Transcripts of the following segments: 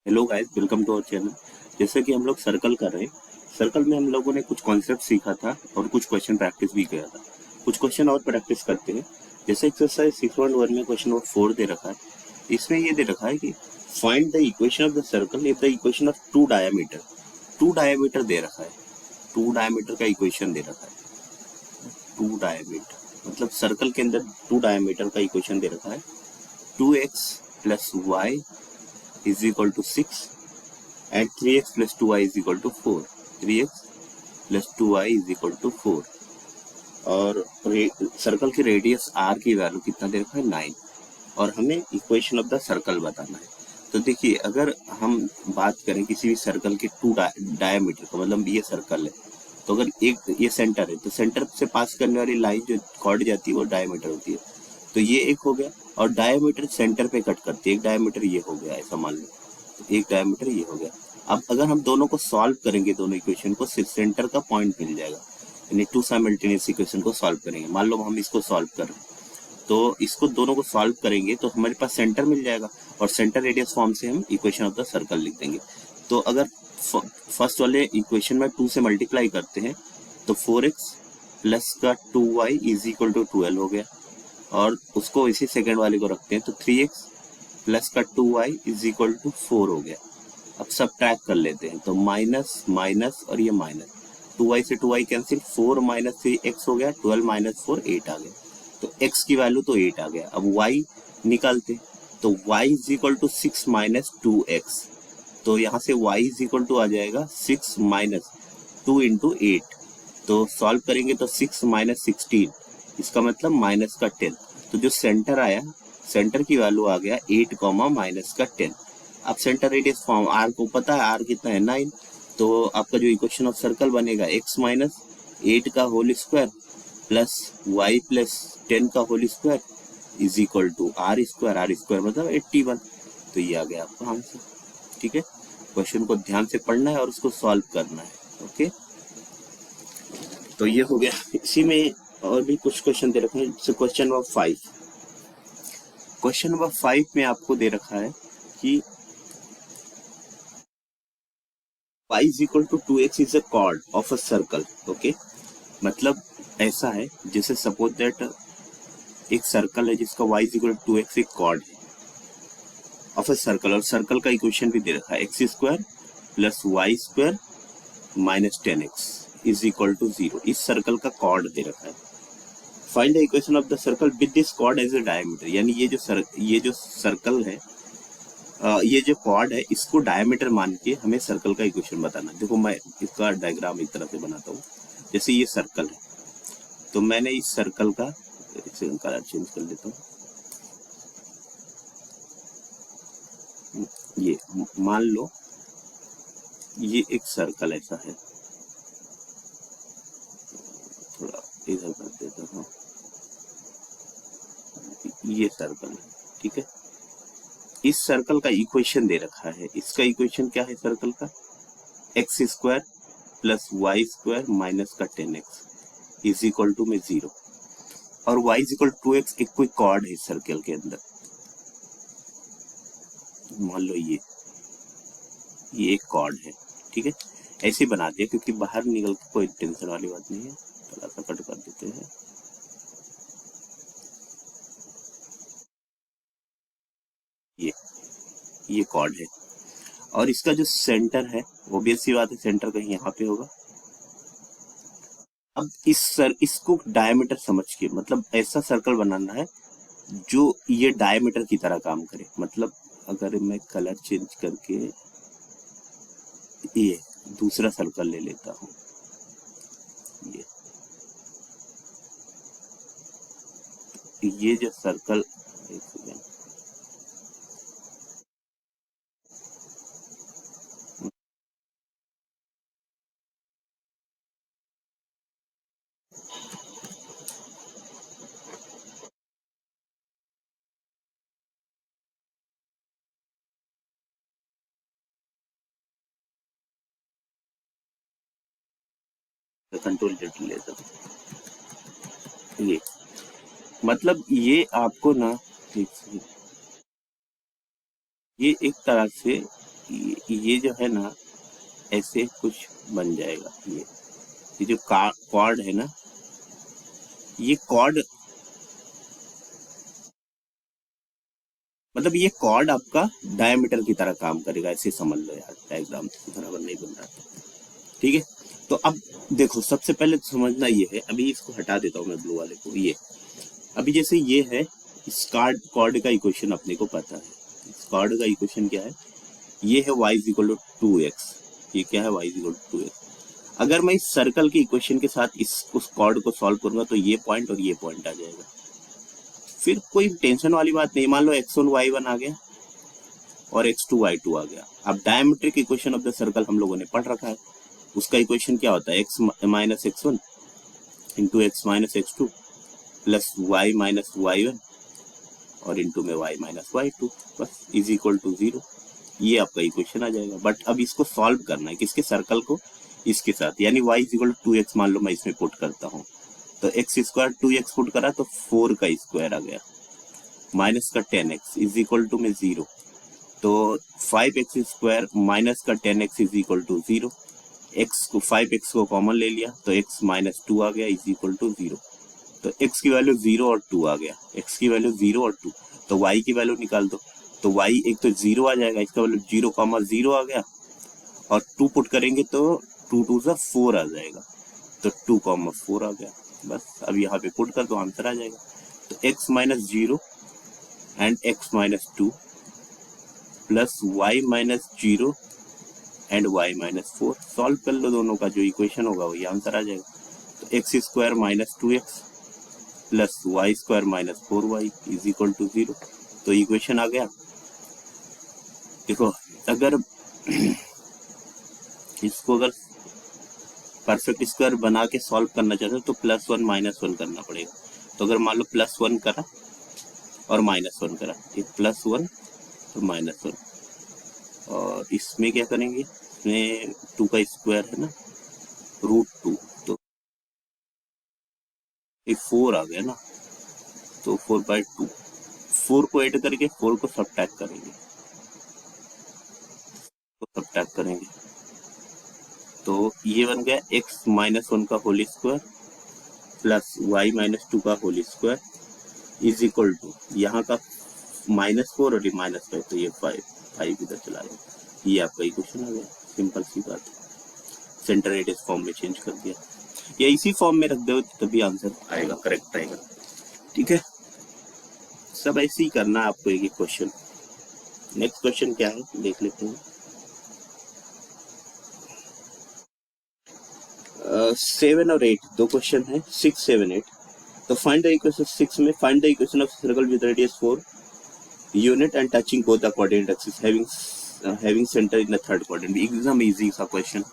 Hello guys, welcome to our channel. जैसे कि हम लोग सर्कल कर रहे हैं, सर्कल में हम लोगों ने कुछ कॉन्सेप्ट सीखा था और कुछ क्वेश्चन प्रैक्टिस भी किया था। कुछ क्वेश्चन और प्रैक्टिस करते हैं। जैसे एक्सरसाइज 6.1 में क्वेश्चन नंबर 4 दे रखा है। इसमें ये दे रखा है कि find the equation of the circle if the equation of two diameter दे रखा है। टू डायमीटर का इक्वेशन दे रखा है। टू डायमीटर मतलब सर्कल के अंदर टू डायमीटर का इक्वेशन दे रखा है। 2x plus y is equal to 6 and 3x plus 2y is equal to 4. 3x plus 2y is equal to 4 और सर्कल की रेडियस r की वैल्यू कितना दे रखा है 9 और हमें इक्वेशन ऑफ द सर्कल बताना है। तो देखिए, अगर हम बात करें किसी भी सर्कल के टू डायमीटर का, मतलब ये सर्कल है तो अगर एक ये सेंटर है तो सेंटर से पास करने वाली लाइन जो कट जाती है वो डायमीटर होती है। तो ये एक हो गया और डायमीटर सेंटर पे कट करती है। एक डायमीटर ये हो गया, ऐसा मान लो। एक डायमीटर ये हो गया। अब अगर हम दोनों को सॉल्व करेंगे, दोनों इक्वेशन को, सेंटर का पॉइंट मिल जाएगा। यानी टू साइमल्टेनियस इक्वेशन को सॉल्व करेंगे। मान लो हम इसको सॉल्व कर रहे हैं तो इसको दोनों को सॉल्व करेंगे तो हमारे पास सेंटर मिल जाएगा और सेंटर रेडियस फॉर्म से हम इक्वेशन ऑफ द सर्कल लिख देंगे। तो अगर फर्स्ट वाले इक्वेशन में 2 से मल्टीप्लाई करते हैं तो 4x प्लस का 2y इज इक्वल टू 12 हो गया और उसको इसी सेकेंड वाले को रखते हैं तो 3x प्लस का 2y इज इक्वल टू 4 हो गया। अब सब ट्रैक कर लेते हैं तो माइनस माइनस और ये माइनस, 2y से 2y कैंसिल, 4 माइनस 3x हो गया, 12 माइनस 4 8 आ गया। तो x की वैल्यू तो 8 आ गया। अब y निकालते तो y is equal to 6 minus 2x, तो यहाँ से y इज इक्वल टू आ जाएगा 6 माइनस 2 इंटू 8। तो सॉल्व करेंगे तो 6 माइनस 16, इसका मतलब माइनस का 10। तो जो सेंटर आया, सेंटर की वैल्यू आ गया 8 कॉमा माइनस का 10। अब सेंटर रेडियस फॉर्म आर को पता है, आर कितना है 9। तो आपका जो इक्वेशन ऑफ सर्कल बनेगा x माइनस 8 का whole square plus y plus 10 का whole square is equal to r square मतलब 81। तो ये आ गया आपका आंसर। ठीक है, क्वेश्चन को ध्यान से पढ़ना है और उसको सॉल्व करना है। ओके, तो ये हो गया। इसी में और भी कुछ क्वेश्चन दे रखे हैं। क्वेश्चन नंबर 5, क्वेश्चन नंबर 5 में आपको दे रखा है कि y is equal to 2x is a chord of a circle. Okay, मतलब ऐसा है जैसे सपोज दैट एक सर्कल है जिसका y is equal to 2x एक chord है ऑफ अ सर्कल और सर्कल का इक्वेशन भी दे रखा है x square plus y square minus 10x is equal to 0। इस सर्कल का कॉर्ड दे रखा है। Find the equation of the circle with this chord as a diameter. यानी ये जो सर्कल है, ये जो कॉर्ड है इसको डायमीटर मान के हमें सर्कल का इक्वेशन बताना। देखो, मैं इसका डायग्राम एक तरह से बनाता हूँ। जैसे ये सर्कल है तो मैंने इस सर्कल का कलर चेंज कर देता हूँ। ये मान लो ये एक सर्कल ऐसा है, थोड़ा इधर कर देता हूँ। ये सर्कल है, ठीक है। इस सर्कल का इक्वेशन दे रखा है। इसका इक्वेशन क्या है सर्कल का? X square plus y square minus का 10x इज इक्वल टू में 0 और y is equal to 2x एक कोई कॉर्ड है सर्कल के अंदर। मान लो ये एक कॉर्ड है, ठीक है। ऐसे बना दिया क्योंकि बाहर निकल के कोई टेंशन वाली बात नहीं है। थोड़ा सा कट कर देते हैं। ये कॉर्ड है और इसका जो सेंटर है, ऑब्वियस सी बात है सेंटर कहीं यहाँ पे होगा। अब इसको डायमीटर समझ के, मतलब ऐसा सर्कल बनाना है जो ये डायमीटर की तरह काम करे। मतलब अगर मैं कलर चेंज करके ये दूसरा सर्कल ले लेता हूँ, ये जो सर्कल, एक सेकेंड, कंट्रोल लेटर लेता हूँ। ये मतलब ये आपको ना, ये एक तरह से ये जो है ना ऐसे कुछ बन जाएगा। ये जो कॉर्ड है ना, ये कॉर्ड मतलब ये कॉर्ड आपका डायमीटर की तरह काम करेगा, ऐसे समझ लो यार, डायग्राम बराबर नहीं बन रहा था। ठीक है, तो अब देखो सबसे पहले तो समझना ये है, अभी इसको हटा देता हूँ मैं ब्लू वाले को। ये अभी जैसे ये है, इस कॉर्ड का इक्वेशन अपने को पता है। इस कॉर्ड का इक्वेशन क्या है, ये है y is equal to 2x। ये क्या है, y is equal to 2x। अगर मैं इस सर्कल के इक्वेशन के साथ उस कॉर्ड को सॉल्व करूंगा तो ये पॉइंट और ये पॉइंट आ जाएगा। फिर कोई टेंशन वाली बात नहीं, मान लो x1 y1 आ गया और x2 y2 आ गया। अब diametric equation of the circle हम लोगों ने पढ़ रखा है, उसका इक्वेशन क्या होता है, x minus x1 into x minus x2 plus y minus y1 और इंटू में y माइनस y2, बस इज इक्वल टू 0। ये आपका इक्वेशन आ जाएगा। बट अब इसको सॉल्व करना है, किसके, सर्कल को, इसके साथ, यानी y is equal to 2x मान लो मैं इसमें पुट करता हूँ, तो x स्क्वायर 2x पुट करा तो 4 का स्क्वायर आ गया, माइनस का 10x इज इक्वल टू में 0, तो 5x स्क्वायर माइनस का 10x is equal to 0। x को 5x को कॉमन ले लिया तो x माइनस 2 आ गया इज इक्वल टू 0। तो x की वैल्यू 0 और 2 आ गया, x की वैल्यू 0 और 2, तो y की वैल्यू निकाल दो, तो y एक तो 0 आ जाएगा, इसका वैल्यू 0,0 आ गया, और 2 पुट करेंगे तो 2 2 से 4 आ जाएगा, तो 2,4 आ गया। बस अब यहाँ पे पुट कर दो, आंसर आ जाएगा। तो x minus 0 and x minus 2 plus y minus 0 and y minus 4, solve कर लो दोनों का, जो इक्वेशन होगा वही आंसर आ जाएगा। तो x square minus 2x plus y square minus 4y is equal to 0, तो इक्वेशन आ गया। देखो अगर इसको अगर परफेक्ट स्क्वायर बना के सॉल्व करना चाहते हो तो +1 -1 करना पड़ेगा। तो अगर मान लो +1 करा और -1 करा, ये +1 तो -1, और इसमें क्या करेंगे, इसमें 2 का स्क्वायर है ना, √2, तो ये 4 आ गया ना, तो 4/2, 4 को ऐड करके 4 को सब्ट्रैक्ट करेंगे, तो ये बन गया x माइनस 1 का whole square plus y minus 2 का whole square is equal to, यहाँ का -4 और ये -5, तो ये 5 इधर चला गया। ये आपका इक्वेशन आ गया, सिंपल सी बात है। सेंटर रेडियस फॉर्म में चेंज कर दिया, या इसी फॉर्म में रख दो तभी आंसर आएगा, करेक्ट आएगा। ठीक है, सब ऐसे ही करना है आपको एक क्वेश्चन। नेक्स्ट क्वेश्चन क्या है देख लेते हैं। 7 और 8 दो क्वेश्चन है, 6, 7, 8। तो फाइंड द इक्वेशन 6 में, find the equation of circle with radius 4 unit and touching both the coordinate axis having centre in the third quadrant. एकदम इजी सा क्वेश्चन।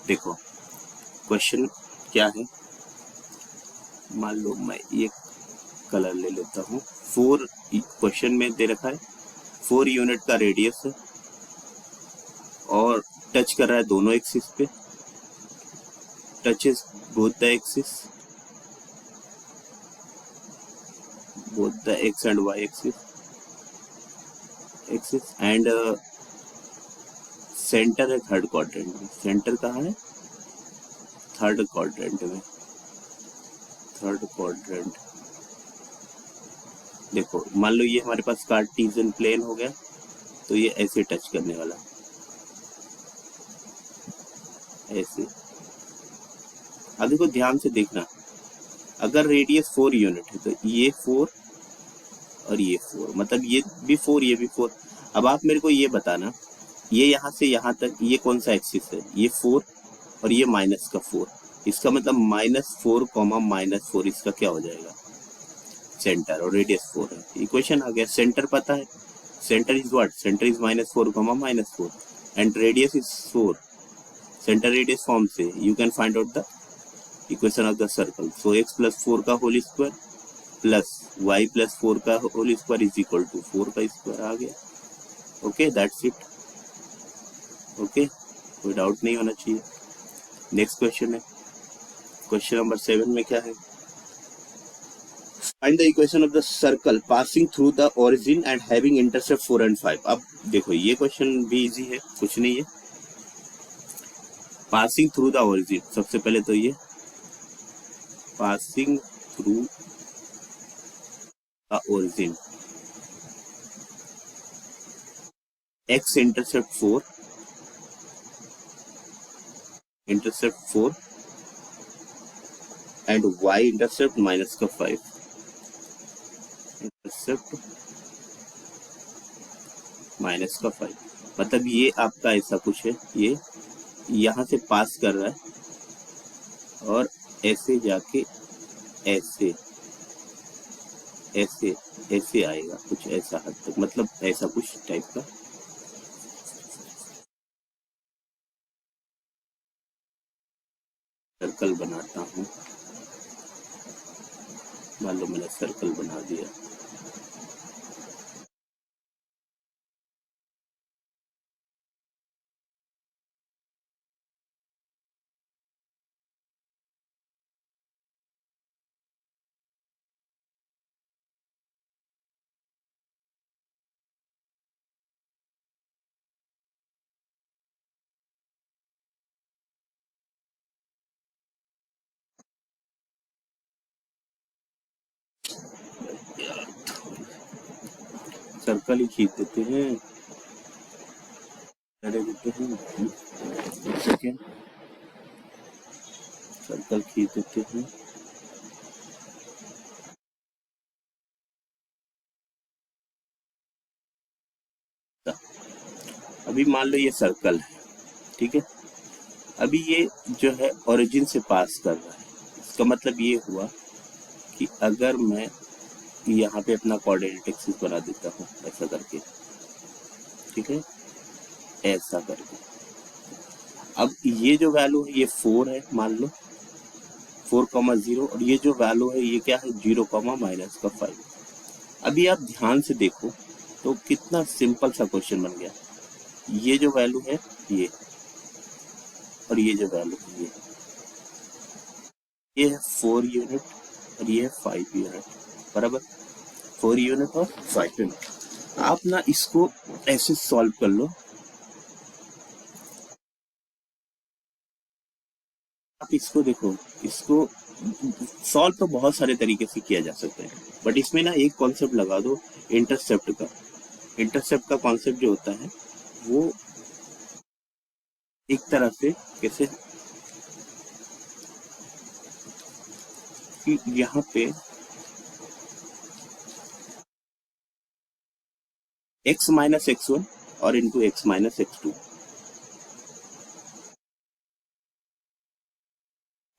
देखो क्वेश्चन क्या है, मान लो मैं एक कलर ले लेता हूँ। 4 क्वेश्चन में दे रखा है, 4 यूनिट का रेडियस है और टच कर रहा है दोनों एक्सिस पे, touches both the axis, both the x and y axis and centre है थर्ड क्वाड्रेंट में। सेंटर कहाँ है, थर्ड क्वाड्रेंट में, थर्ड क्वाड्रेंट। देखो मान लो ये हमारे पास कार्टेशियन प्लेन हो गया, तो ये ऐसे टच करने वाला, ऐसे। अब देखो ध्यान से देखना, अगर रेडियस 4 यूनिट है तो ये 4 और ये 4, मतलब ये भी 4 ये भी 4। अब आप मेरे को ये बताना, ये यहाँ से यहाँ तक ये कौन सा एक्सिस है, ये 4 और ये माइनस का 4, इसका मतलब -4, -4 इसका क्या हो जाएगा, सेंटर, और रेडियस 4 है। इक्वेशन आ गया, सेंटर पता है, centre is what, centre is -4, -4 and radius is 4। Centre radius form से you can find out the equation of the circle. So x + 4 का होल स्क्वायर प्लस y + 4 का whole square is equal to 4 का square आ गया। Okay, that's it. Okay, कोई doubt नहीं होना चाहिए। नेक्स्ट क्वेश्चन है, क्वेश्चन नंबर 7 में क्या है, find the equation of the circle passing through the origin and having intercept 4 and 5। अब देखो ये क्वेश्चन भी इजी है, कुछ नहीं है। पासिंग थ्रू द ओरिजिन, सबसे पहले तो ये passing through the origin, x intercept 4 and y intercept minus का 5 इंटरसेप्ट माइनस का 5। मतलब ये आपका ऐसा कुछ है, ये यहां से पास कर रहा है और ऐसे जाके ऐसे ऐसे ऐसे आएगा, कुछ ऐसा हद तक, मतलब ऐसा कुछ टाइप का। सर्कल बनाता हूँ, मान लो मैंने सर्कल बना दिया। सर्कल ही खींच देते हैं, देते हैं सेकेंड, सर्कल खींच देते हैं। अभी मान लो ये सर्कल है, ठीक है। अभी ये जो है ओरिजिन से पास कर रहा है, इसका मतलब ये हुआ कि अगर मैं यहाँ पे अपना कोऑर्डिनेट एक्सिस बना देता हूँ ऐसा करके, ठीक है, ऐसा करके। अब ये जो वैल्यू है ये 4 है, मान लो 4,0, और ये जो वैल्यू है ये क्या है 0, माइनस का 5। अभी आप ध्यान से देखो तो कितना सिंपल सा क्वेश्चन बन गया। ये जो वैल्यू है ये, और ये जो वैल्यू है ये है 4 यूनिट और ये है 5 यूनिट, बराबर। 4 यूनिट और 5 यूनिट। आप ना इसको ऐसे सॉल्व कर लो, आप इसको देखो, इसको सॉल्व तो बहुत सारे तरीके से किया जा सकता है, बट इसमें ना एक कॉन्सेप्ट लगा दो इंटरसेप्ट का। इंटरसेप्ट का कॉन्सेप्ट जो होता है वो एक तरह से कैसे कि यहाँ पे x माइनस x1 और into x minus x2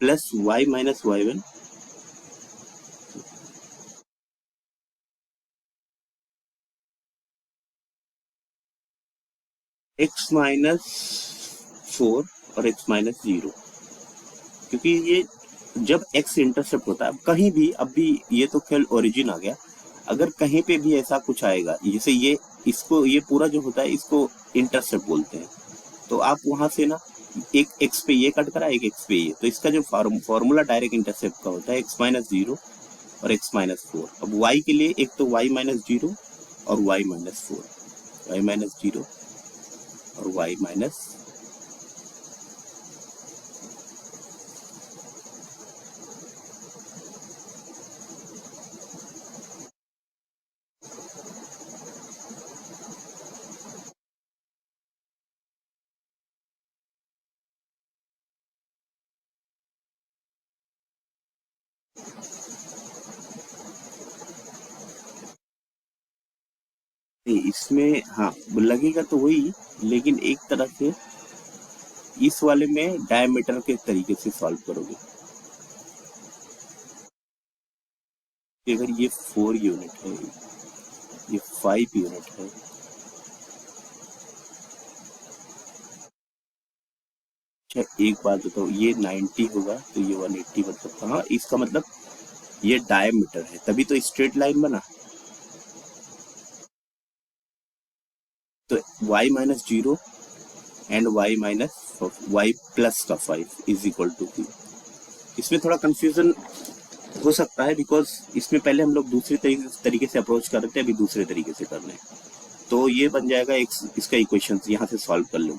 plus y minus y1 x minus 4 और x माइनस 0। क्योंकि ये जब x इंटरसेप्ट होता है कहीं भी, अभी ये तो खेल ओरिजिन आ गया, अगर कहीं पे भी ऐसा कुछ आएगा, जैसे ये इसको, ये पूरा जो होता है इसको इंटरसेप्ट बोलते हैं, तो आप वहां से ना एक x पे ये कट करा, एक x पे ये, तो इसका जो फॉर्मूला डायरेक्ट इंटरसेप्ट का होता है x माइनस 0 और x माइनस 4। अब y के लिए एक तो y माइनस 0 और y माइनस 4, y माइनस 0 और y माइनस, इसमें हाँ लगेगा तो वही, लेकिन एक तरह से इस वाले में डायमीटर के तरीके से सॉल्व करोगे। अगर ये 4 यूनिट है, ये 5 यूनिट है, अच्छा एक बात बताओ, ये 90 होगा तो ये 180, मतलब हाँ इसका मतलब ये डायमीटर है, तभी तो स्ट्रेट लाइन बना। तो y minus 0 and y minus y plus का 5 इज इक्वल टू 2। इसमें थोड़ा कंफ्यूजन हो सकता है, बिकॉज इसमें पहले हम लोग दूसरे तरीके से अप्रोच कर रहे थे, अभी दूसरे तरीके से कर रहे हैं। तो ये बन जाएगा एक, इसका इक्वेशन यहाँ से सॉल्व कर लो।